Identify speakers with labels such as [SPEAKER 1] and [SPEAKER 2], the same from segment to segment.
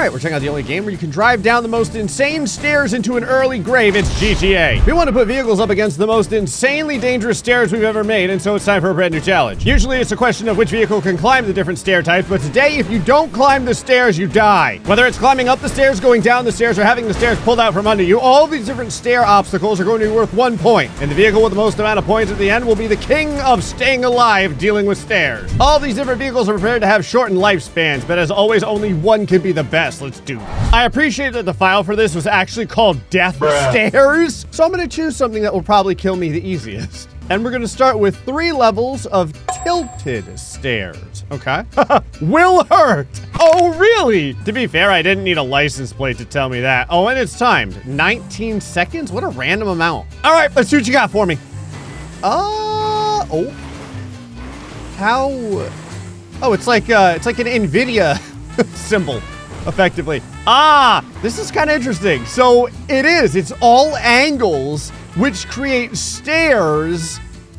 [SPEAKER 1] right, we're checking out the only game where you can drive down the most insane stairs into an early grave. It's GTA. We want to put vehicles up against the most insanely dangerous stairs we've ever made, and so it's time for a brand new challenge. Usually it's a question of which vehicle can climb the different stair types, but today, if you don't climb the stairs, you die. Whether it's climbing up the stairs, going down the stairs, or having the stairs pulled out from under you, all these different stair obstacles are going to be worth 1 point, and the vehicle with the most amount of points at the end will be the king of staying alive dealing with stairs. All these different vehicles are prepared to have shortened lifespans, but as always, only one can be the best. Let's do it. I appreciate that the file for this was actually called Death Stairs, so I'm going to choose something that will probably kill me the easiest. And we're going to start with 3 levels of tilted stairs, okay? Will hurt. Oh, really? To be fair, I didn't need a license plate to tell me that. Oh, and it's timed. 19 seconds? What a random amount. All right, let's see what you got for me. Oh. How? Oh, it's like an NVIDIA symbol, effectively. Ah, this is kind of interesting. So it's all angles, which create stairs,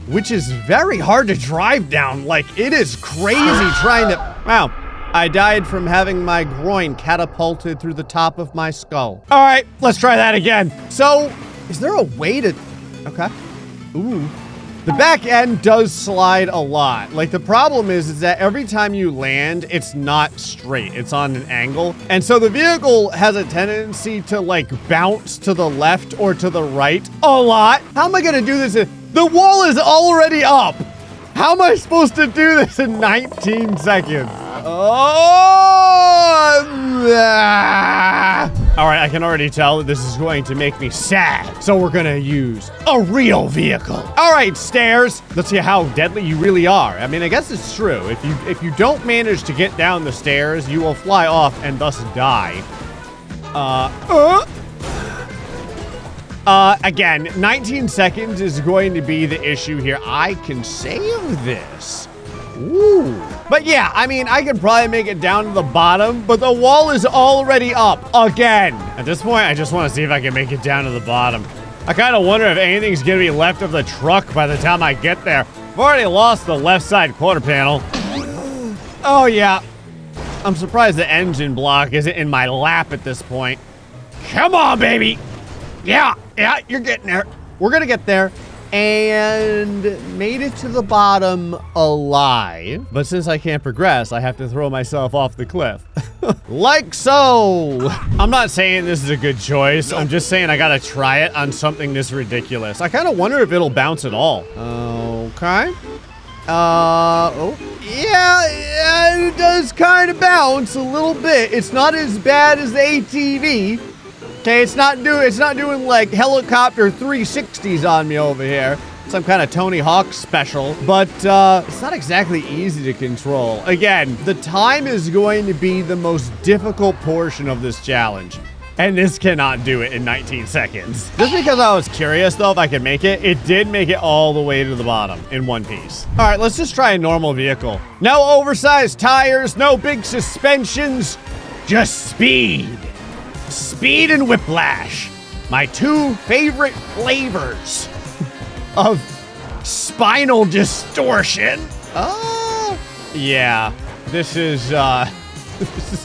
[SPEAKER 1] which is very hard to drive down. Like, it is crazy trying to, wow. I died from having my groin catapulted through the top of my skull. All right, let's try that again. So, is there a way to, okay. Ooh. The back end does slide a lot. Like, the problem is that every time you land, it's not straight. It's on an angle. And so the vehicle has a tendency to, like, bounce to the left or to the right a lot. How am I gonna do this? The wall is already up. How am I supposed to do this in 19 seconds? All right, I can already tell that this is going to make me sad. So we're gonna use a real vehicle. All right, stairs. Let's see how deadly you really are. I mean, I guess it's true. If you don't manage to get down the stairs, you will fly off and thus die. Again, 19 seconds is going to be the issue here. I can save this. Ooh. But yeah, I mean, I could probably make it down to the bottom, but the wall is already up again. At this point, I just want to see if I can make it down to the bottom. I kind of wonder if anything's going to be left of the truck by the time I get there. I've already lost the left side quarter panel. Oh yeah. I'm surprised the engine block isn't in my lap at this point. Come on, baby. Yeah, you're getting there. We're gonna get there. And made it to the bottom alive. But since I can't progress, I have to throw myself off the cliff. Like so. I'm not saying this is a good choice. I'm just saying I gotta try it on something this ridiculous. I kind of wonder if it'll bounce at all. Okay. Yeah, it does kind of bounce a little bit. It's not as bad as the ATV. Okay, it's not doing like helicopter 360s on me over here. Some kind of Tony Hawk special, but it's not exactly easy to control. Again, the time is going to be the most difficult portion of this challenge, and this cannot do it in 19 seconds. Just because I was curious though if I could make it, it did make it all the way to the bottom in one piece. All right, let's just try a normal vehicle. No oversized tires, no big suspensions, just speed. Speed and whiplash, my 2 favorite flavors of spinal distortion. Oh, yeah, this is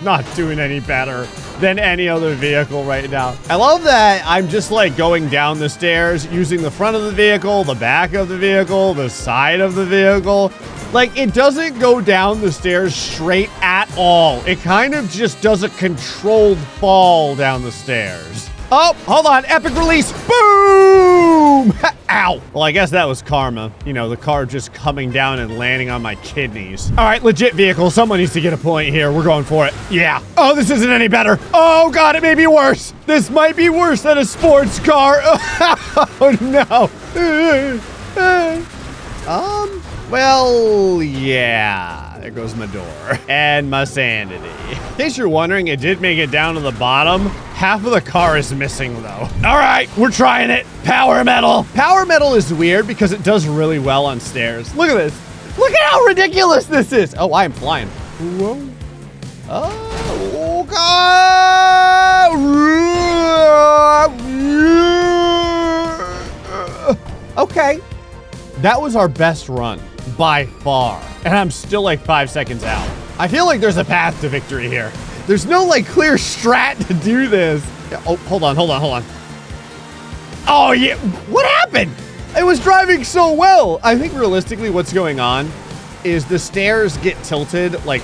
[SPEAKER 1] not doing any better than any other vehicle right now. I love that I'm just like going down the stairs using the front of the vehicle, the back of the vehicle, the side of the vehicle. Like, it doesn't go down the stairs straight at all. It kind of just does a controlled fall down the stairs. Oh, hold on. Epic release. Boom! Ow. Well, I guess that was karma. You know, the car just coming down and landing on my kidneys. All right, legit vehicle. Someone needs to get a point here. We're going for it. Yeah. Oh, this isn't any better. Oh, God, it may be worse. This might be worse than a sports car. Oh, no. Well, yeah, there goes my door and my sanity. In case you're wondering, it did make it down to the bottom. Half of the car is missing though. All right, we're trying it. Power metal. Power metal is weird because it does really well on stairs. Look at this. Look at how ridiculous this is. Oh, I am flying. Whoa. Oh, God. Okay. That was our best run. By far. And I'm still like 5 seconds out. I feel like there's a path to victory here. There's no, like, clear strat to do this. Yeah, oh, hold on. Oh, yeah. What happened? It was driving so well. I think realistically what's going on is the stairs get tilted, like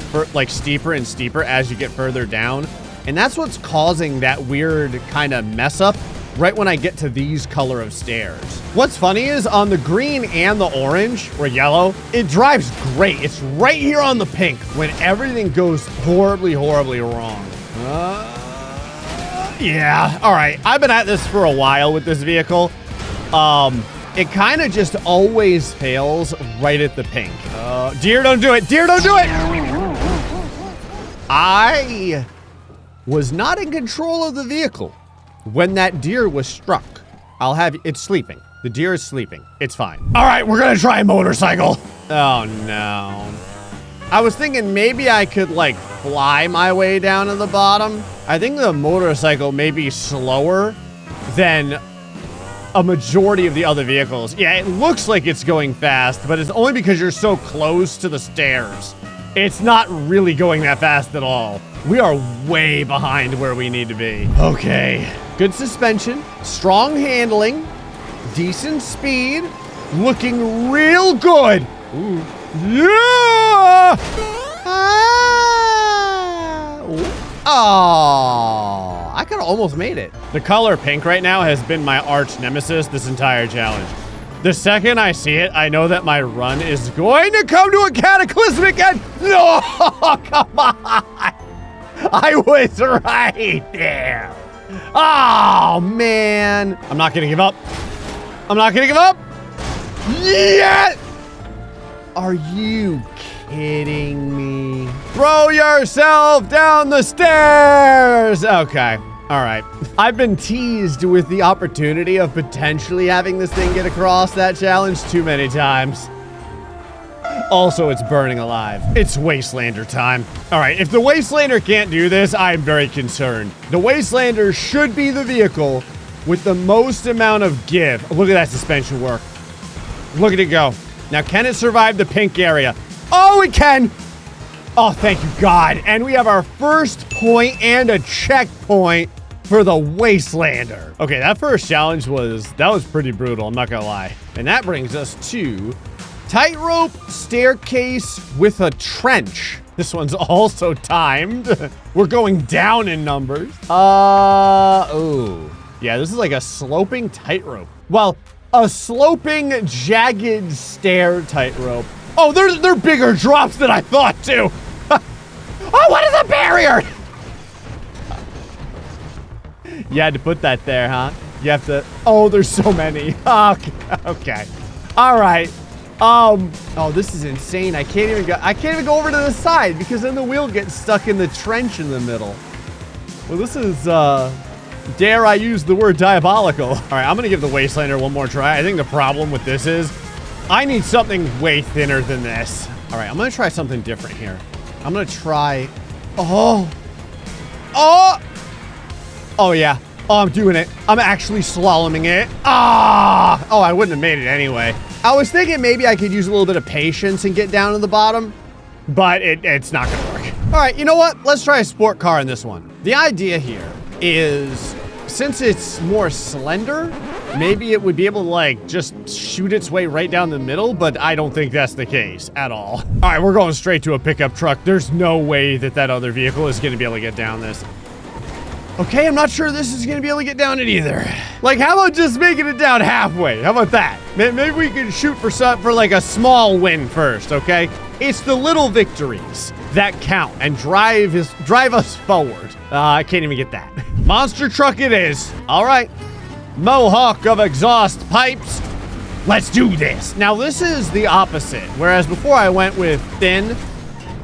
[SPEAKER 1] steeper and steeper as you get further down. And that's what's causing that weird kind of mess up right when I get to these color of stairs. What's funny is on the green and the orange or yellow, it drives great. It's right here on the pink when everything goes horribly, horribly wrong. Yeah, all right. I've been at this for a while with this vehicle. It kind of just always fails right at the pink. Deer, don't do it. Deer, don't do it. I was not in control of the vehicle when that deer was struck. It's sleeping. The deer is sleeping. It's fine. All right, we're gonna try a motorcycle. Oh no. I was thinking maybe I could like fly my way down to the bottom. I think the motorcycle may be slower than a majority of the other vehicles. Yeah, it looks like it's going fast, but it's only because you're so close to the stairs. It's not really going that fast at all. We are way behind where we need to be. Okay, good suspension, strong handling, decent speed, looking real good. Ooh. Yeah! Oh, I could have almost made it. The color pink right now has been my arch nemesis this entire challenge. The second I see it, I know that my run is going to come to a cataclysmic end. No, come on. I was right there. Oh, man. I'm not going to give up. I'm not going to give up. Yes! Are you kidding me? Throw yourself down the stairs. Okay. All right. I've been teased with the opportunity of potentially having this thing get across that challenge too many times. Also, it's burning alive. It's Wastelander time. All right, if the Wastelander can't do this, I'm very concerned. The Wastelander should be the vehicle with the most amount of give. Look at that suspension work. Look at it go. Now, can it survive the pink area? Oh, it can. Oh, thank you, God. And we have our first point and a checkpoint for the Wastelander. Okay, that first challenge was pretty brutal, I'm not gonna lie. And that brings us to tightrope staircase with a trench. This one's also timed. We're going down in numbers. Oh. Yeah, this is like a sloping tightrope. Well, a sloping, jagged stair tightrope. Oh, they're bigger drops than I thought, too. Oh, what is a barrier? You had to put that there, huh? You have to. Oh, there's so many. Okay. All right. Oh, this is insane. I can't even go over to the side because then the wheel gets stuck in the trench in the middle. Well, this is, dare I use the word diabolical. All right, I'm gonna give the Wastelander one more try. I think the problem with this is I need something way thinner than this. All right, I'm gonna try something different here. I'm gonna try, oh, yeah. Oh, I'm doing it. I'm actually slaloming it. Oh, I wouldn't have made it anyway. I was thinking maybe I could use a little bit of patience and get down to the bottom, but it's not gonna work. All right, you know what? Let's try a sport car in this one. The idea here is, since it's more slender, maybe it would be able to like just shoot its way right down the middle, but I don't think that's the case at all. All right, we're going straight to a pickup truck. There's no way that other vehicle is gonna be able to get down this. Okay, I'm not sure this is gonna be able to get down it either. Like, how about just making it down halfway? How about that? Maybe we can shoot for like a small win first, okay? It's the little victories that count and drive us forward. I can't even get that. Monster truck it is. All right. Mohawk of exhaust pipes. Let's do this. Now, this is the opposite. Whereas before I went with thin,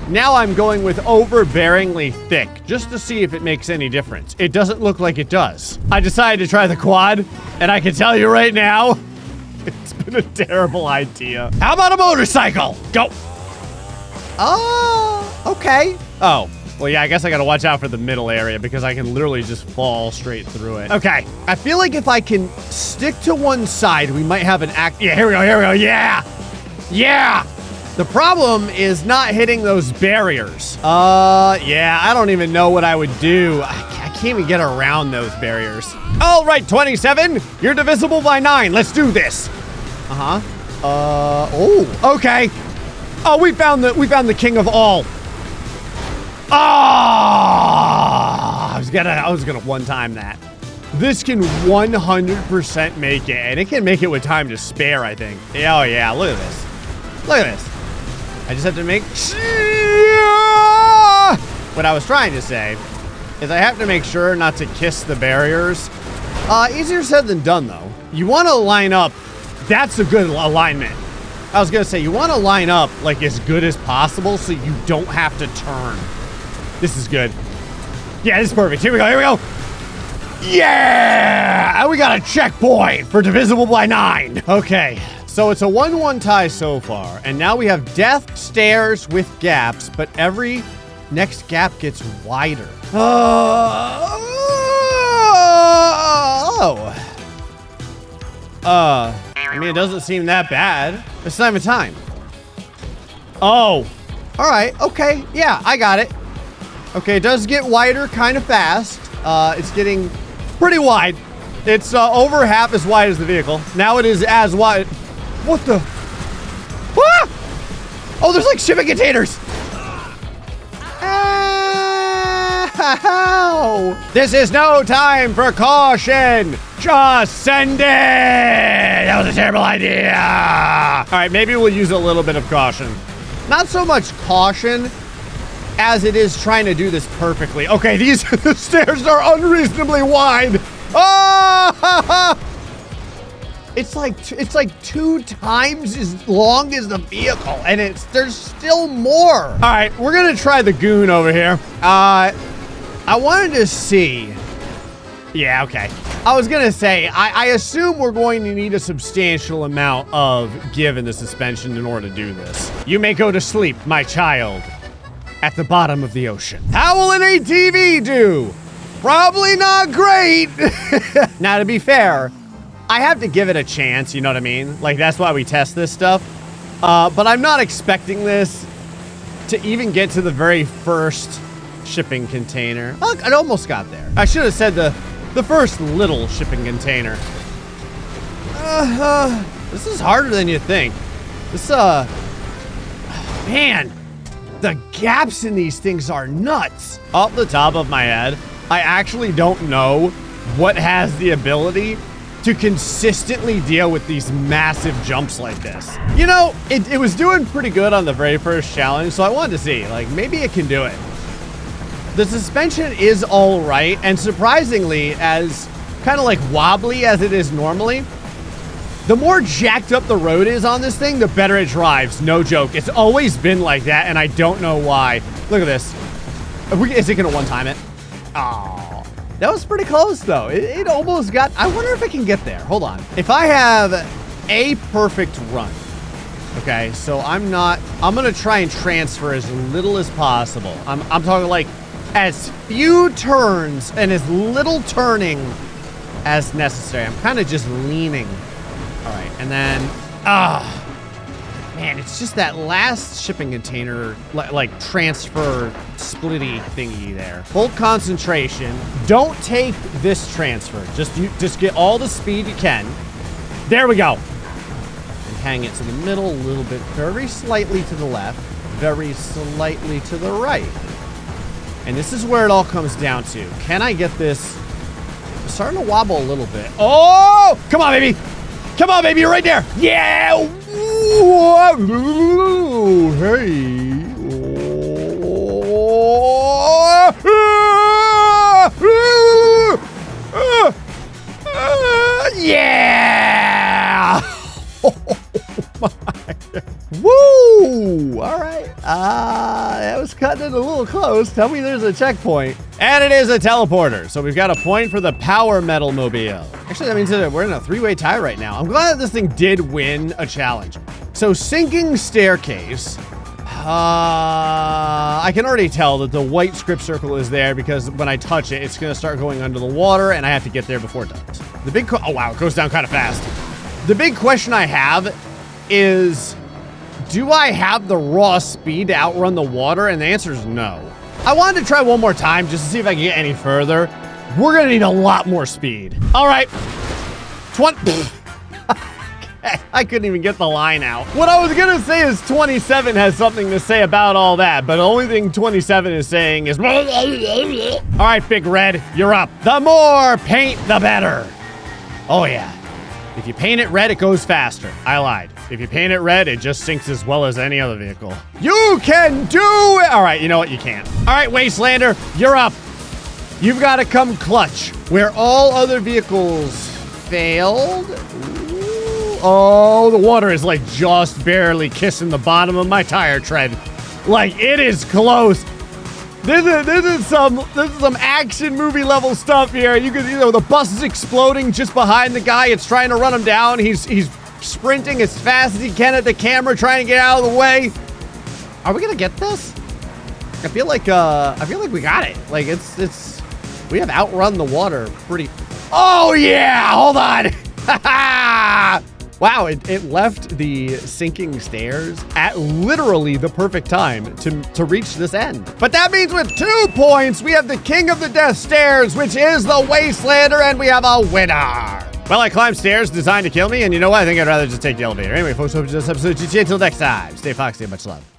[SPEAKER 1] now I'm going with overbearingly thick, just to see if it makes any difference. It doesn't look like it does. I decided to try the quad, and I can tell you right now, it's been a terrible idea. How about a motorcycle? Go. Oh, okay. Oh, well, yeah, I guess I gotta watch out for the middle area because I can literally just fall straight through it. Okay, I feel like if I can stick to one side, we might have an act. Yeah, here we go, yeah. Yeah. The problem is not hitting those barriers. Yeah, I don't even know what I would do. I can't even get around those barriers. All right, 27, you're divisible by 9. Let's do this. Oh, okay. Oh, we found the king of all. I was gonna one-time that. This can 100% make it, and it can make it with time to spare, I think. Oh yeah, look at this. Look at this. I just have to make what I was trying to say is I have to make sure not to kiss the barriers. Easier said than done, though. You want to line up. That's a good alignment. I was gonna say you want to line up like as good as possible so you don't have to turn. This is good. Yeah, this is perfect. Here we go. Here we go. Yeah! And we got a checkpoint for divisible by 9. Okay, so it's a 1-1 tie so far, and now we have death stairs with gaps, but every next gap gets wider. I mean, it doesn't seem that bad. It's not even time. Oh, all right, okay, yeah, I got it. Okay, it does get wider kind of fast. It's getting pretty wide. It's over half as wide as the vehicle. Now it is as wide. What the? Ah! Oh, there's like shipping containers. Ow! This is no time for caution. Just send it. That was a terrible idea. All right, maybe we'll use a little bit of caution. Not so much caution as it is trying to do this perfectly. Okay, these stairs are unreasonably wide. Oh! It's like 2 times as long as the vehicle, and there's still more. All right, we're gonna try the goon over here. I wanted to see. Yeah, okay. I was gonna say, I assume we're going to need a substantial amount of give in the suspension in order to do this. You may go to sleep, my child, at the bottom of the ocean. How will an ATV do? Probably not great. Now, to be fair, I have to give it a chance, you know what I mean? Like, that's why we test this stuff. But I'm not expecting this to even get to the very first shipping container. Oh, it almost got there. I should have said the first little shipping container. This is harder than you think. This, man, the gaps in these things are nuts. Off the top of my head, I actually don't know what has the ability to consistently deal with these massive jumps like this. You know, it was doing pretty good on the very first challenge, so I wanted to see, like, maybe it can do it. The suspension is all right, and surprisingly, as kind of like wobbly as it is normally, the more jacked up the road is on this thing, the better it drives. No joke. It's always been like that, and I don't know why. Look at this. Is it gonna one-time it? Oh, that was pretty close though. It almost got, I wonder if it can get there. Hold on. If I have a perfect run, okay, so I'm gonna try and transfer as little as possible. I'm talking like as few turns and as little turning as necessary. I'm kind of just leaning. All right, and then, man, it's just that last shipping container, like transfer splitty thingy there. Hold concentration. Don't take this transfer. Just get all the speed you can. There we go. And hang it to the middle a little bit, very slightly to the left, very slightly to the right. And this is where it all comes down to. Can I get this? It's starting to wobble a little bit. Oh, come on, baby. Come on, baby, you're right there. Yeah. Ooh, hey. Yeah. Oh, my. Woo. All right. That was cutting it a little close. Tell me there's a checkpoint. And it is a teleporter. So we've got a point for the power metal mobile. Actually, that means that we're in a 3-way tie right now. I'm glad that this thing did win a challenge. So sinking staircase. I can already tell that the white script circle is there because when I touch it, it's gonna start going under the water and I have to get there before it does. Oh wow, it goes down kind of fast. The big question I have is, do I have the raw speed to outrun the water? And the answer is no. I wanted to try one more time just to see if I can get any further. We're gonna need a lot more speed. All right, 20. I couldn't even get the line out. What I was gonna say is 27 has something to say about all that, but the only thing 27 is saying is, all right, Big Red, you're up. The more paint, the better. Oh yeah. If you paint it red, it goes faster. I lied. If you paint it red, it just sinks as well as any other vehicle. You can do it! All right, you know what? You can't. All right, Wastelander, you're up. You've got to come clutch. Where all other vehicles failed. Ooh. Oh, the water is like just barely kissing the bottom of my tire tread. Like, it is close. This is some action movie level stuff here. You can, the bus is exploding just behind the guy. It's trying to run him down. He's sprinting as fast as he can at the camera, trying to get out of the way. Are we gonna get this? I feel like we got it. Like we have outrun the water pretty. Oh yeah, hold on. Wow, it left the sinking stairs at literally the perfect time to reach this end. But that means with 2 points, we have the king of the death stairs, which is the Wastelander, and we have a winner. Well, I climbed stairs designed to kill me, and you know what? I think I'd rather just take the elevator. Anyway, folks, hope you enjoyed this episode. GG, until next time. Stay foxy and much love.